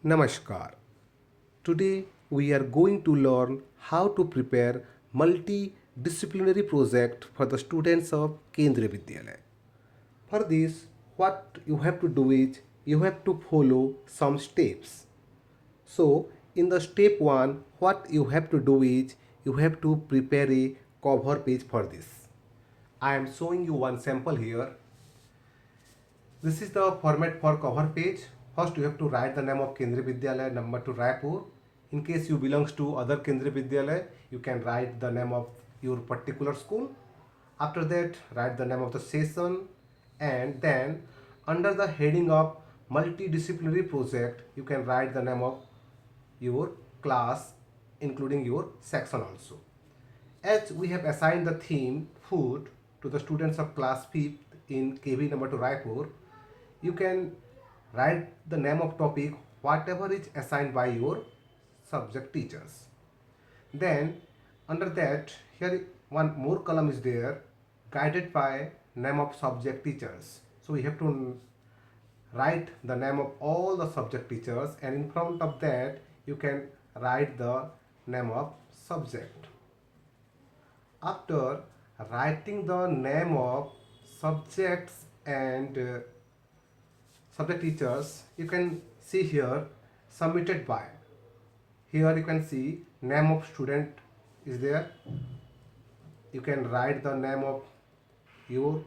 Namaskar. Today we are going to learn how to prepare multidisciplinary project for the students of Kendriya Vidyalaya. For this, what you have to do is you have to follow some steps. So, in the step 1, what you have to do is you have to prepare a cover page for this. I am showing you one sample here. This is the format for cover page. First, you have to write the name of Kendriya Vidyalaya, number 2 Raipur. In case you belongs to other Kendriya Vidyalaya, you can write the name of your particular school. After that, write the name of the session, and then under the heading of multidisciplinary project, you can write the name of your class, including your section also. As we have assigned the theme food to the students of class 5th in KV number 2 Raipur, you can write the name of topic whatever is assigned by your subject teachers. Then under that, here one more column is there, guided by name of subject teachers. So we have to write the name of all the subject teachers, and in front of that you can write the name of subject. After writing the name of subjects and subject teachers, you can see here submitted by. Here you can see name of student is there. You can write the name of your,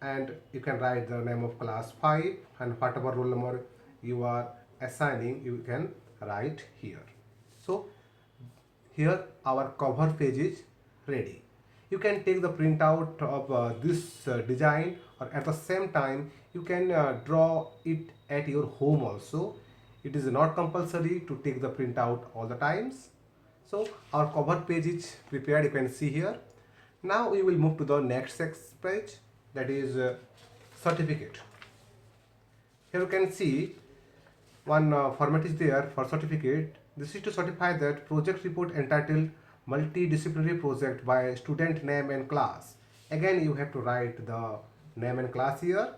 and you can write the name of class 5, and whatever roll number you are assigning you can write here. So here our cover page is ready. You can take the printout of this design, or at the same time you can draw it at your home also. It is not compulsory to take the printout all the times. So our cover page is prepared, you can see here. Now we will move to the next page, that is certificate. Here you can see one format is there for certificate. This is to certify that project report entitled multidisciplinary project by student name and class. Again you have to write the name and class here.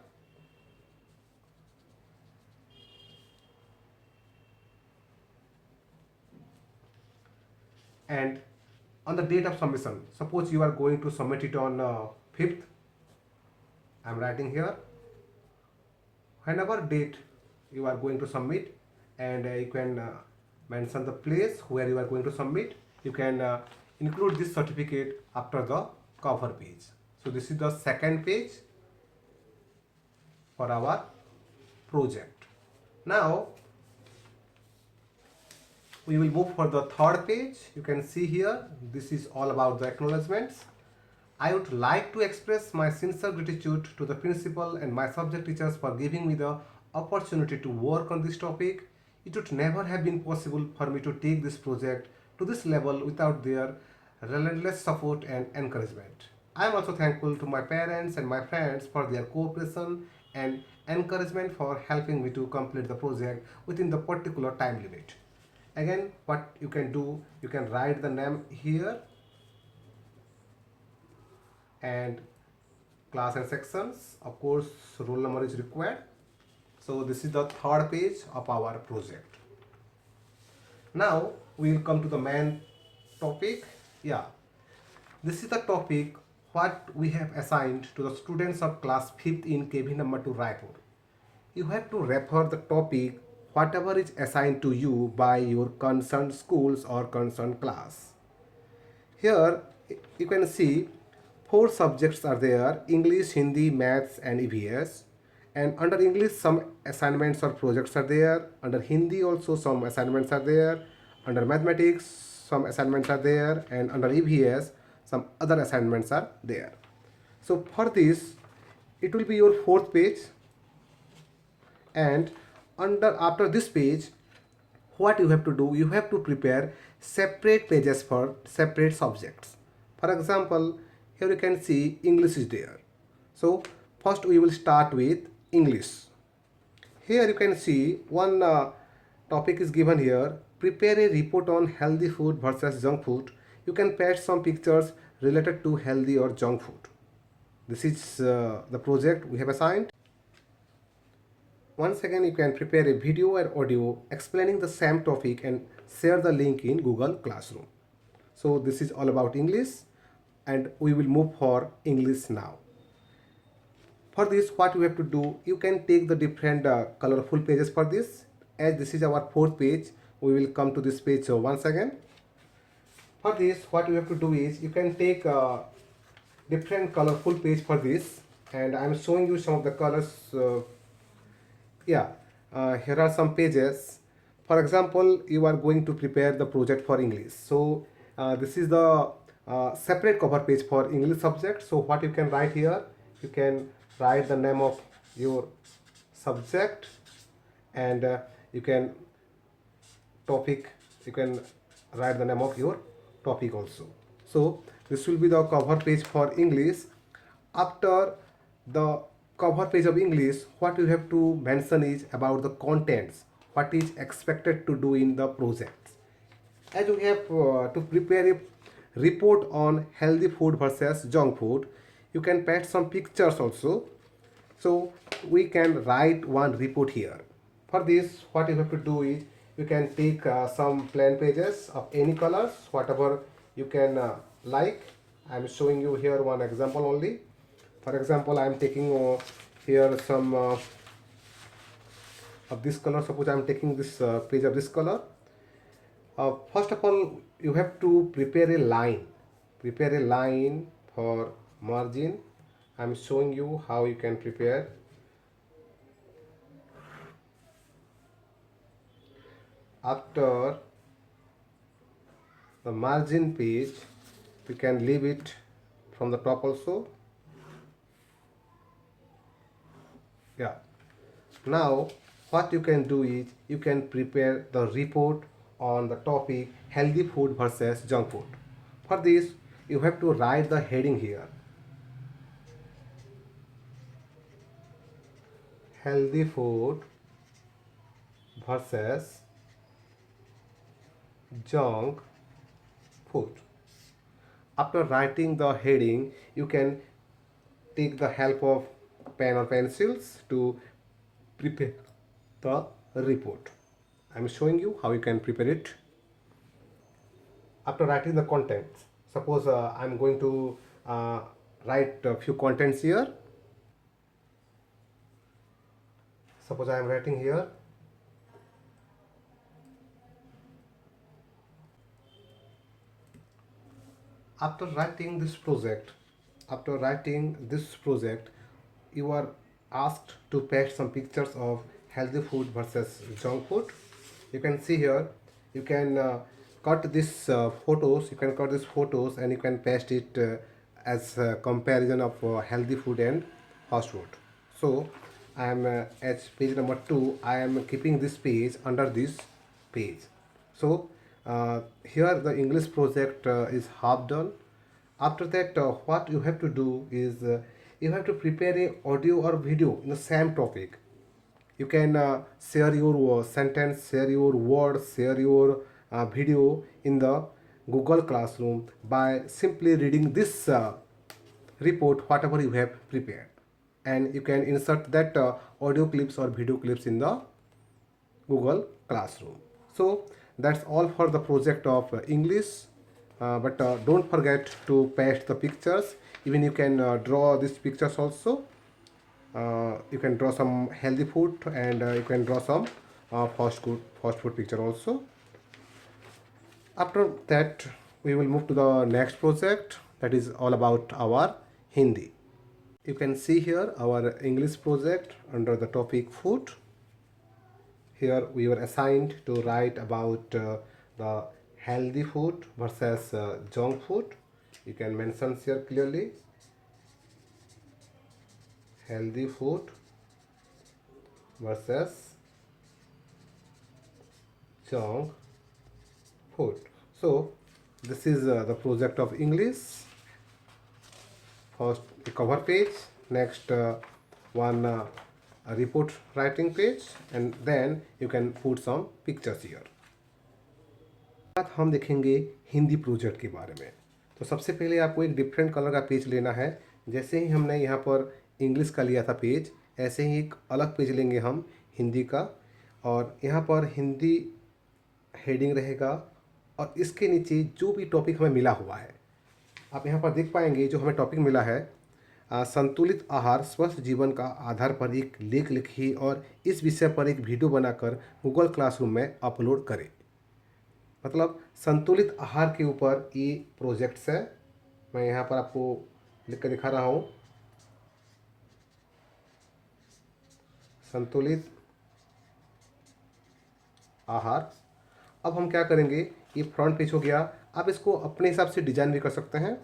And on the date of submission, suppose you are going to submit it on 5th, I am writing here whenever date you are going to submit, and you can mention the place where you are going to submit. You can include this certificate after the cover page. So this is the second page for our project. Now we will move for the third page. You can see here this is all about the acknowledgements. I would like to express my sincere gratitude to the principal and my subject teachers for giving me the opportunity to work on this topic. It would never have been possible for me to take this project to this level without their relentless support and encouragement. I am also thankful to my parents and my friends for their cooperation and encouragement for helping me to complete the project within the particular time limit. Again, what you can do, you can write the name here and class and sections. Of course, roll number is required. So this is the third page of our project. Now we will come to the main topic. Yeah, this is the topic what we have assigned to the students of class 5th in KV number 2 Raipur. You have to refer the topic whatever is assigned to you by your concerned schools or concerned class. Here you can see 4 subjects are there: English, Hindi, Maths and EVS. And under English some assignments or projects are there. Under Hindi also some assignments are there. Under Mathematics some assignments are there, and under EVS some other assignments are there. So for this it will be your fourth page, and after this page what you have to do, you have to prepare separate pages for separate subjects. For example, here you can see English is there. So first we will start with English. Here you can see one topic is given here: prepare a report on healthy food versus junk food. You can paste some pictures related to healthy or junk food. This is the project we have assigned. Once again, you can prepare a video or audio explaining the same topic and share the link in Google Classroom. So this is all about English, and we will move for English now. For this, what you have to do, you can take the different colorful pages for this. As this is our fourth page, we will come to this page once again. For this, what you have to do is you can take different colorful page for this, and I am showing you some of the colors. Yeah, here are some pages. For example, you are going to prepare the project for English. So this is the separate cover page for English subject. So what you can write here, you can write the name of your subject, and you can topic, you can write the name of your topic also. So this will be the cover page for English. After the cover page of English, what you have to mention is about the contents, what is expected to do in the project. As you have to prepare a report on healthy food versus junk food, you can paste some pictures also. So we can write one report here. For this, what you have to do is you can take some plain pages of any colors, whatever you can like. I am showing you here one example only. For example, I am taking here some of this color. Suppose I am taking this page of this color. First of all, you have to prepare a line. Prepare a line for margin. I am showing you how you can prepare. After the margin page, you can leave it from the top also. Yeah. Now what you can do is you can prepare the report on the topic healthy food versus junk food. For this, you have to write the heading here. Healthy food versus junk food. After writing the heading, you can take the help of pen or pencils to prepare the report. I am showing you how you can prepare it. After writing the contents, suppose I am going to write a few contents here. Suppose I am writing here after writing this project, you are asked to paste some pictures of healthy food versus junk food. You can see here, you can cut these photos, and you can paste it as a comparison of healthy food and fast food. So I am at page number 2, I am keeping this page under this page. So here the English project is half done. After that, what you have to do is you have to prepare a audio or video in the same topic. You can share your sentence, share your words, share your video in the Google Classroom by simply reading this report, whatever you have prepared, and you can insert that audio clips or video clips in the Google Classroom. So that's all for the project of English. But don't forget to paste the pictures. Even you can draw these pictures also. You can draw some healthy food, and you can draw some fast food picture also. After that, we will move to the next project, that is all about our Hindi. You can see here our English project under the topic food. Here we were assigned to write about the healthy food versus junk food. You can mention here clearly healthy food versus junk food. So this is the project of English. First the cover page, next one a report writing page, and then you can put some pictures here. बात हम देखेंगे Hindi project के बारे में। तो सबसे पहले आपको एक डिफरेंट कलर का पेज लेना है। जैसे ही हमने यहाँ पर इंग्लिश का लिया था पेज, ऐसे ही एक अलग पेज लेंगे हम हिंदी का, और यहाँ पर हिंदी हेडिंग रहेगा, और इसके नीचे जो भी टॉपिक हमें मिला हुआ है आप यहाँ पर देख पाएंगे। जो हमें टॉपिक मिला है, संतुलित आहार स्वस्थ जीवन का आधार पर एक लेख लिखिए और इस विषय पर एक वीडियो बनाकर गूगल क्लासरूम में अपलोड करें। मतलब संतुलित आहार के ऊपर ये प्रोजेक्ट्स है। मैं यहाँ पर आपको लिख कर दिखा रहा हूँ, संतुलित आहार। अब हम क्या करेंगे, ये फ्रंट पेज हो गया। आप इसको अपने हिसाब से डिजाइन भी कर सकते हैं।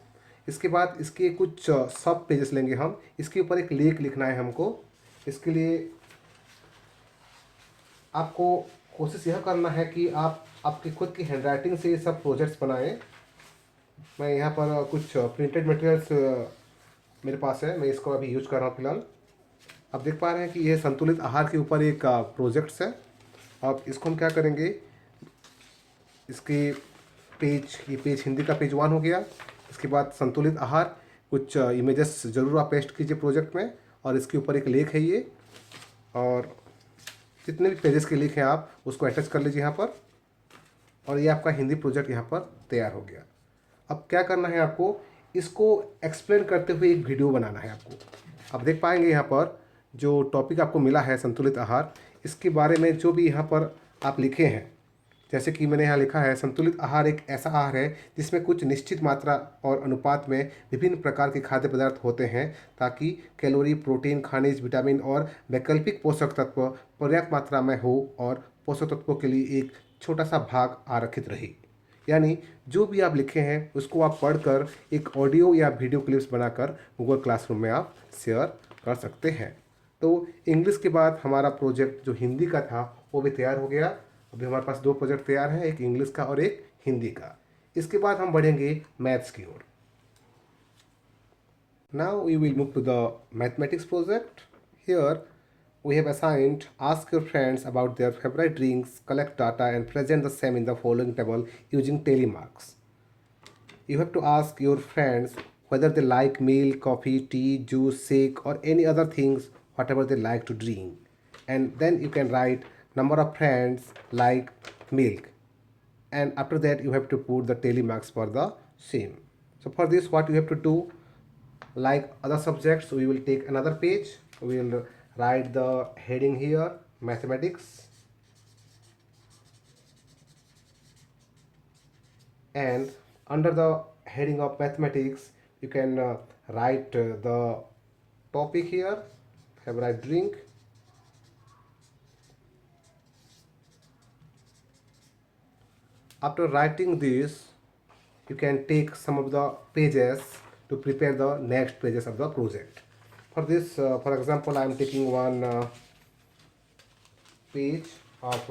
इसके बाद इसके कुछ सब पेजेस लेंगे हम, इसके ऊपर एक लेख लिखना है हमको। इसके लिए आपको कोशिश यह करना है कि आप आपकी खुद की हैंडराइटिंग से ये सब प्रोजेक्ट्स बनाएं। मैं यहाँ पर कुछ प्रिंटेड मटेरियल्स मेरे पास है, मैं इसको अभी यूज कर रहा हूँ फिलहाल। आप देख पा रहे हैं कि ये संतुलित आहार के ऊपर एक प्रोजेक्ट्स है। अब इसको हम क्या करेंगे, इसके पेज, ये पेज हिंदी का पेज 1 हो गया। इसके बाद संतुलित आहार, कुछ इमेजेस ज़रूर आप पेस्ट कीजिए प्रोजेक्ट में, और इसके ऊपर एक लेख है ये, और जितने भी पेजेस के लेख हैं आप उसको अटैच कर लीजिए यहाँ पर, और ये आपका हिंदी प्रोजेक्ट यहाँ पर तैयार हो गया। अब क्या करना है आपको, इसको एक्सप्लेन करते हुए एक वीडियो बनाना है आपको। आप देख पाएंगे यहाँ पर जो टॉपिक आपको मिला है संतुलित आहार, इसके बारे में जो भी यहाँ पर आप लिखे हैं, जैसे कि मैंने यहाँ लिखा है, संतुलित आहार एक ऐसा आहार है जिसमें कुछ निश्चित मात्रा और अनुपात में विभिन्न प्रकार के खाद्य पदार्थ होते हैं ताकि कैलोरी, प्रोटीन, खनिज, विटामिन और वैकल्पिक पोषक तत्व पर्याप्त मात्रा में हो और पोषक तत्वों के लिए एक छोटा सा भाग आरक्षित रहे। यानी जो भी आप लिखे हैं उसको आप पढ़कर एक ऑडियो या वीडियो क्लिप्स बनाकर गूगल क्लासरूम में आप शेयर कर सकते हैं। तो इंग्लिश के बाद हमारा प्रोजेक्ट जो हिंदी का था वो भी तैयार हो गया। अभी हमारे पास 2 प्रोजेक्ट तैयार हैं, एक इंग्लिश का और एक हिंदी का। इसके बाद हम बढ़ेंगे मैथ्स की ओर। Now we will move to the mathematics project. Here we have assigned ask your friends about their favorite drinks, collect data and present the same in the following table using telemarks. You have to ask your friends whether they like milk, coffee, tea, juice, shake or any other things whatever they like to drink. And then you can write number of friends like milk. And after that you have to put the telemarks for the same. So for this what you have to do, like other subjects we will take another page, we will write the heading here mathematics, and under the heading of mathematics you can write the topic here favorite drink. After writing this you can take some of the pages to prepare the next pages of the project. For this for example I am taking one page of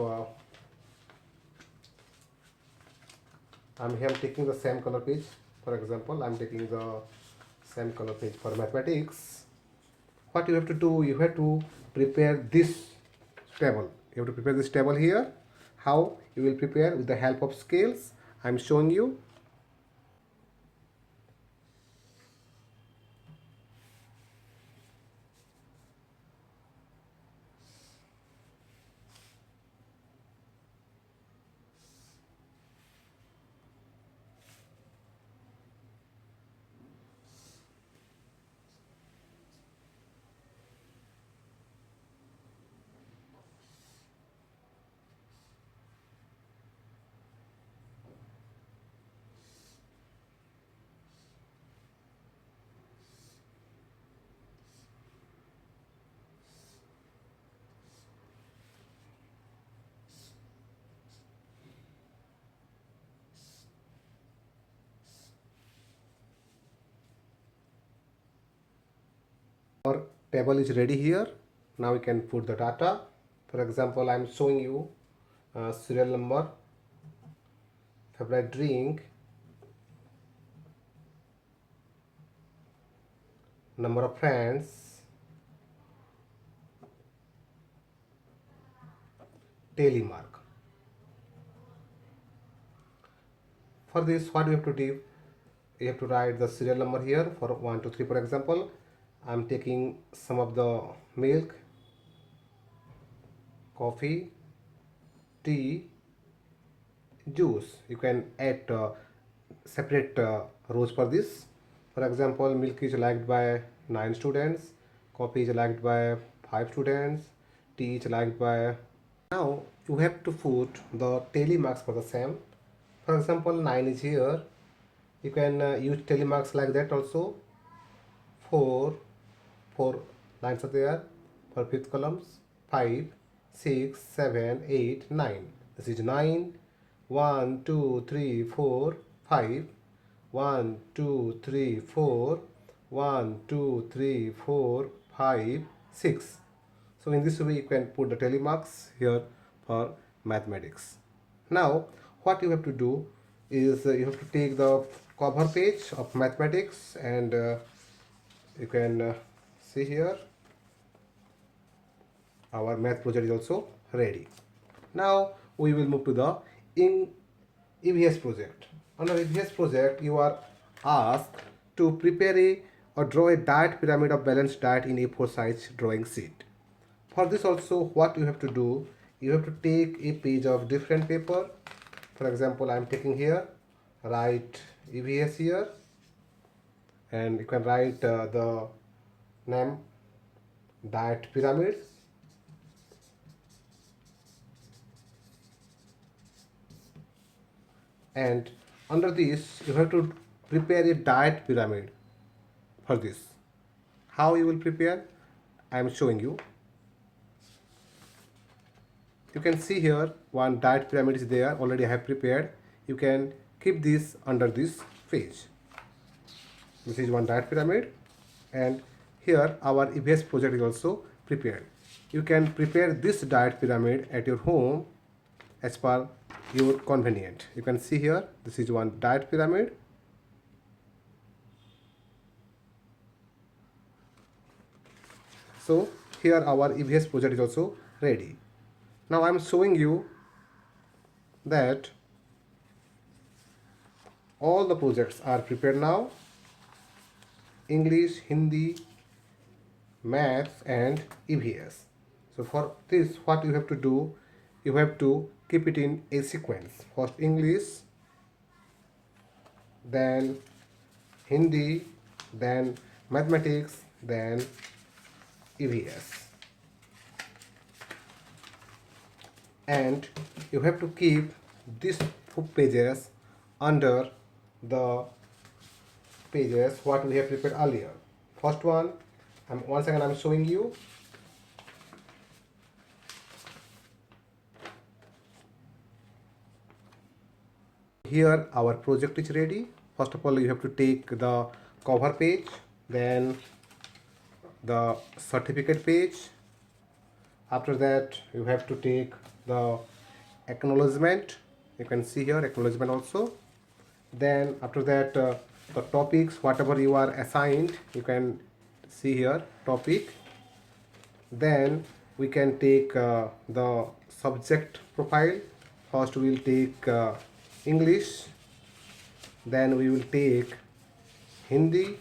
I'm here taking the same color page. For example I'm taking the same color page for mathematics. What you have to do, you have to prepare this table. You have to prepare this table here. How you will prepare? With the help of scales I'm showing you. Our table is ready here. Now we can put the data. For example I'm showing you serial number, favorite drink, number of friends, telemark. For this what you have to do, you have to write the serial number here for 1 2 3 for example, I'm taking some of the milk, coffee, tea, juice. You can add separate rows for this. For example, milk is liked by 9 students, coffee is liked by 5 students, tea is liked by. Now you have to put the tally marks for the same. For example, 9 is here. You can use tally marks like that also. 4 lines are there for fifth columns. 5, 6, 7, 8, 9. This is 9. 1, 2, 3, 4, 5. 1, 2, 3, 4. 1, 2, 3, 4, 5, 6. So in this way you can put the tally marks here for mathematics. Now what you have to do is you have to take the cover page of mathematics, and you can see here our math project is also ready. Now we will move to the EVS project. Under EVS project, you are asked to prepare or draw a diet pyramid of balanced diet in A4 size drawing sheet. For this also, what you have to do, you have to take a page of different paper. For example, I am taking here, write EVS here, and you can write the name diet pyramid. And under this you have to prepare a diet pyramid. For this, how you will prepare, I am showing you. You can see here one diet pyramid is there, already I have prepared. You can keep this under this page. This is one diet pyramid, and here our EVS project is also prepared. You can prepare this diet pyramid at your home as per your convenient. You can see here, this is one diet pyramid. So here our EVS project is also ready. Now I am showing you that all the projects are prepared now: English, Hindi, Maths and EVS. So for this, what you have to do, you have to keep it in a sequence. First English, then Hindi, then Mathematics, then EVS. And you have to keep these pages under the pages what we have prepared earlier. First one, once again I'm showing you. Here our project is ready. First of all, you have to take the cover page, then the certificate page. After that, you have to take the acknowledgement. You can see here acknowledgement also. Then after that, the topics, whatever you are assigned, you can see here topic. Then we can take the subject profile. First we will take English, then we will take Hindi,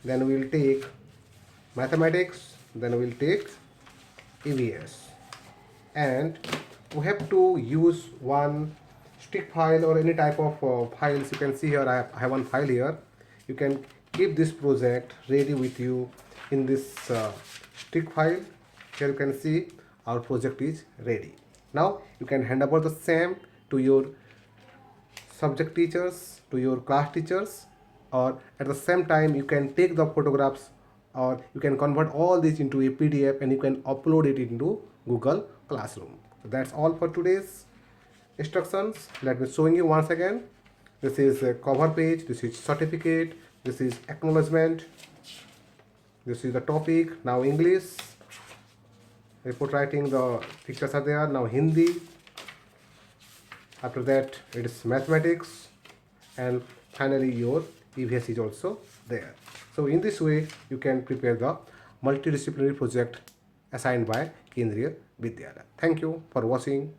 then we will take Mathematics, then we will take EVS. And we have to use one stick file or any type of files. You can see here I have one file here. You can keep this project ready with you in this stick file. Here you can see our project is ready. Now you can hand over the same to your subject teachers, to your class teachers, or at the same time you can take the photographs, or you can convert all this into a PDF and you can upload it into Google Classroom. So that's all for today's instructions. Let me showing you once again. This is a cover page, this is certificate, this is acknowledgement, this is the topic. Now English, report writing, the pictures are there. Now Hindi, after that it is Mathematics, and finally your EVS is also there. So in this way you can prepare the multidisciplinary project assigned by Kendriya Vidyalaya. Thank you for watching.